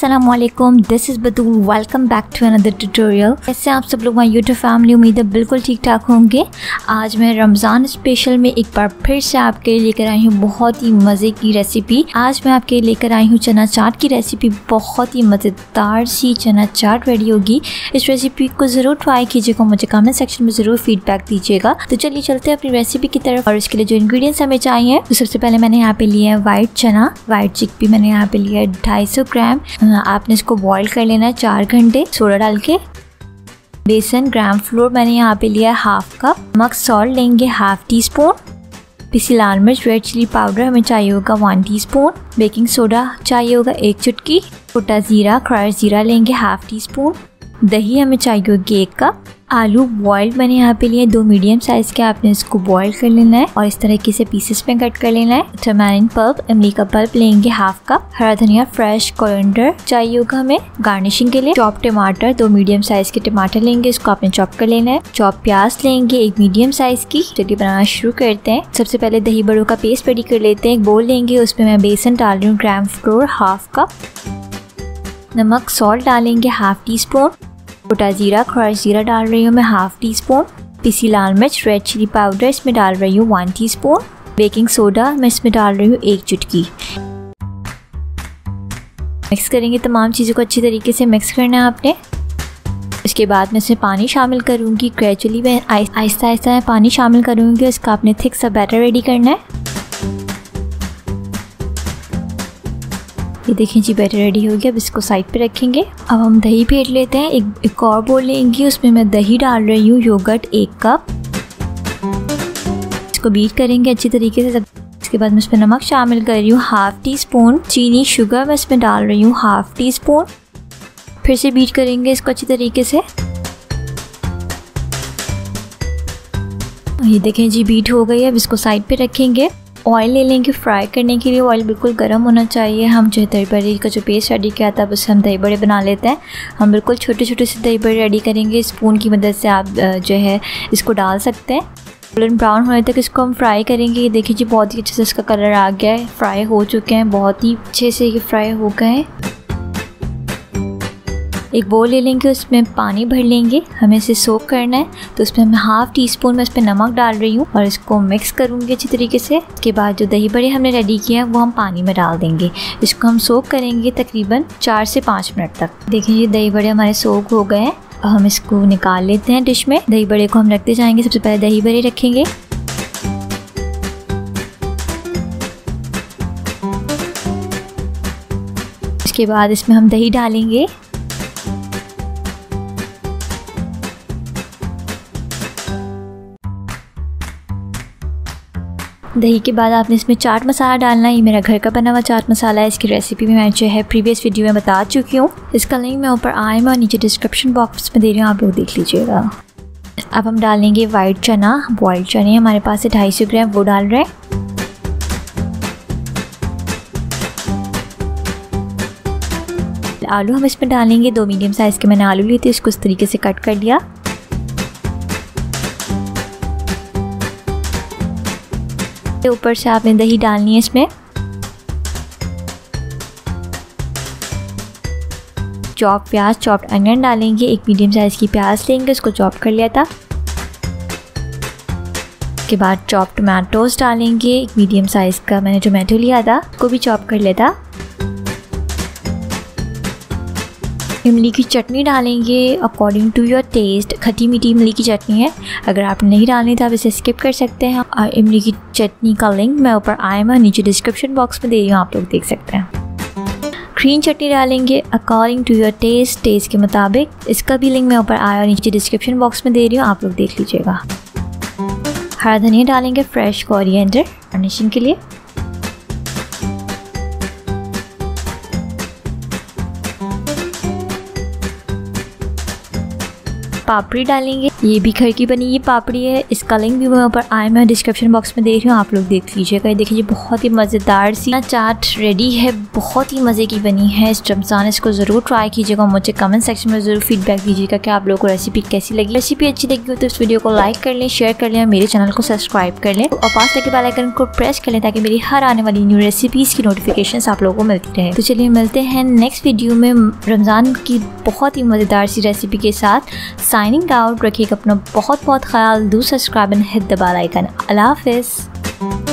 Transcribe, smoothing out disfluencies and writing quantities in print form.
अस्सलामुअलैकुम, this is Batool. Welcome back to another tutorial. कैसे आप सब लोग, माई यूट्यूब फैमिली, उम्मीद है बिल्कुल ठीक ठाक होंगे। आज मैं रमज़ान स्पेशल में एक बार फिर से आपके लिए लेकर आई हूँ बहुत ही मज़े की रेसिपी। आज मैं आपके लिए लेकर आई हूँ चना चाट की रेसिपी। बहुत ही मज़ेदार सी चना चाट रेडी होगी। इस रेसिपी को ज़रूर ट्राई कीजिएगा, मुझे कमेंट सेक्शन में ज़रूर फीडबैक दीजिएगा। तो चलिए चलते हैं अपनी रेसिपी की तरफ। और इसके लिए जो इंग्रेडिएंट्स हमें चाहिए, तो सबसे पहले मैंने यहाँ पे लिया है वाइट चना, वाइट चिकपी मैंने यहाँ पे लिया है 250 ग्राम। आपने इसको बॉईल कर लेना है 4 घंटे सोडा डाल के। बेसन, ग्राम फ्लोर मैंने यहाँ पे लिया है हाफ कप। नमक सॉल्ट लेंगे हाफ टी स्पून। पिसी लाल मिर्च रेड चिली पाउडर हमें चाहिए होगा 1 टीस्पून। बेकिंग सोडा चाहिए होगा 1 चुटकी। छोटा जीरा, क्रश जीरा लेंगे हाफ टी स्पून। दही हमें चाहिए होगी 1 कप। आलू बॉइल्ड मैंने यहाँ पे लिए 2 मीडियम साइज के। आपने इसको बॉईल कर लेना है और इस तरीके से पीसेस में कट कर लेना है। टमारिन पल्प, इमली का पल्प लेंगे हाफ कप। हरा धनिया, फ्रेश कोरिएंडर चाहिए होगा हमें गार्निशिंग के लिए। चॉप टमाटर, 2 मीडियम साइज के टमाटर लेंगे, इसको आपने चॉप कर लेना है। चॉप प्याज लेंगे 1 मीडियम साइज की। चलिए बनाना शुरू करते हैं। सबसे पहले दही बड़ों का पेस्ट रेडी कर लेते हैं। एक बोल लेंगे, उसमें मैं बेसन डाल रही हूँ, ग्राम फ्लोर हाफ कप। नमक सॉल्ट डालेंगे हाफ टी स्पून। छोटा जीरा, क्रश जीरा डाल रही हूँ मैं हाफ टी स्पून। पिसी लाल मिर्च रेड चिली पाउडर इसमें डाल रही हूँ 1 टीस्पून। बेकिंग सोडा मैं इसमें डाल रही हूँ 1 चुटकी। मिक्स करेंगे, तमाम चीज़ों को अच्छी तरीके से मिक्स करना है आपने। इसके बाद मैं इसमें पानी शामिल करूँगी। ग्रेजुअली मैं आहिस्ता आहिस्ता पानी शामिल करूँगी। इसका आपने थिक सा बैटर रेडी करना है। ये देखें जी, बैटर रेडी हो गया। अब इसको साइड पे रखेंगे। अब हम दही फेंट लेते हैं। एक और बोल लेंगे, उसमें मैं दही डाल रही हूँ योगर्ट 1 कप। इसको बीट करेंगे अच्छी तरीके से। इसके बाद मैं इसमें नमक शामिल कर रही हूँ हाफ टी स्पून। चीनी, शुगर मैं इसमें डाल रही हूँ हाफ टी स्पून। फिर से बीट करेंगे इसको अच्छी तरीके से। ये देखें जी, बीट हो गई है। अब इसको साइड पे रखेंगे। ऑयल ले लेंगे फ्राई करने के लिए। ऑयल बिल्कुल गर्म होना चाहिए। हम जो दही बड़े का जो पेस्ट रेडी किया था, बस हम दही बड़े बना लेते हैं। हम बिल्कुल छोटे छोटे से दही बड़े रेडी करेंगे। स्पून की मदद से आप जो है इसको डाल सकते हैं। गोल्डन ब्राउन होने तक इसको हम फ्राई करेंगे। ये देखिए जी, बहुत ही अच्छे से इसका कलर आ गया है। फ्राई हो चुके हैं, बहुत ही अच्छे से ये फ्राई हो गए हैं। एक बोल ले लेंगे, उसमें पानी भर लेंगे। हमें इसे सोक करना है, तो उसमें मैं हाफ टी स्पून में इस पर नमक डाल रही हूँ और इसको मिक्स करूँगी अच्छी तरीके से। इसके बाद जो दही बड़े हमने रेडी किए हैं वो हम पानी में डाल देंगे। इसको हम सोक करेंगे तकरीबन 4 से 5 मिनट तक। देखिए ये दही बड़े हमारे सोक हो गए हैं। अब हम इसको निकाल लेते हैं डिश में। दही बड़े को हम रखते जाएंगे। सबसे पहले दही बड़े रखेंगे। इसके बाद इसमें हम दही डालेंगे। दही के बाद आपने इसमें चाट मसाला डालना है। ये मेरा घर का बना हुआ चाट मसाला है। इसकी रेसिपी भी मैं जो है प्रीवियस वीडियो में बता चुकी हूँ। इसका लिंक मैं ऊपर आई में और नीचे डिस्क्रिप्शन बॉक्स में दे रही हूँ, आप लोग देख लीजिएगा। अब हम डालेंगे वाइट चना। बॉइल्ड चने हमारे पास है 250 ग्राम, वो डाल रहे हैं। आलू हम इसमें डालेंगे 2 मीडियम साइज़ के मैंने आलू लिए थे, इसको इस तरीके से कट कर लिया। ऊपर से आपने दही डालनी है इसमें। चॉप प्याज, चॉप अनियन डालेंगे। 1 मीडियम साइज की प्याज लेंगे, इसको चॉप कर लिया था। उसके बाद चॉप टमाटोज डालेंगे। 1 मीडियम साइज का मैंने टमाटो लिया था, उसको भी चॉप कर लिया था। इमली की चटनी डालेंगे अकॉर्डिंग टू योर टेस्ट। खट्टी मीठी इमली की चटनी है, अगर आप नहीं डालनी तो आप इसे स्किप कर सकते हैं। और इमली की चटनी का लिंक मैं ऊपर आई में नीचे डिस्क्रिप्शन बॉक्स में दे रही हूँ, आप लोग देख सकते हैं। ग्रीन चटनी डालेंगे अकॉर्डिंग टू योर टेस्ट के मुताबिक। इसका भी लिंक मैं ऊपर आई और नीचे डिस्क्रिप्शन बॉक्स में दे रही हूँ, आप लोग देख लीजिएगा। हरा धनिया डालेंगे, फ्रेश कोरिएंडर गार्निशिंग के लिए। पापड़ी डालेंगे। ये भी घर की बनी ये पापड़ी है, इसका लिंक भी मैं ऊपर आई में डिस्क्रिप्शन बॉक्स में दे रही हूँ, आप लोग देख लीजिएगा। ये देखिए बहुत ही मज़ेदार सी चाट रेडी है, बहुत ही मज़े की बनी है। इस रमज़ान इसको ज़रूर ट्राई कीजिएगा, मुझे कमेंट सेक्शन में ज़रूर फीडबैक दीजिएगा कि आप लोगों को रेसिपी कैसी लगी। रेसिपी अच्छी लगी हो तो इस वीडियो को लाइक कर लें, शेयर कर लें, मेरे चैनल को सब्सक्राइब कर लें और पास लगे बेल आइकन को प्रेस कर लें ताकि मेरी हर आने वाली न्यू रेसिपीज़ की नोटिफिकेशंस आप लोगों को मिलती रहे। तो चलिए मिलते हैं नेक्स्ट वीडियो में रमज़ान की बहुत ही मज़ेदार सी रेसिपी के साथ। साइनिंग आउट, रखिएगा अपना बहुत बहुत ख्याल, do subscribe and hit the bell icon. अल्लाह हाफिज़।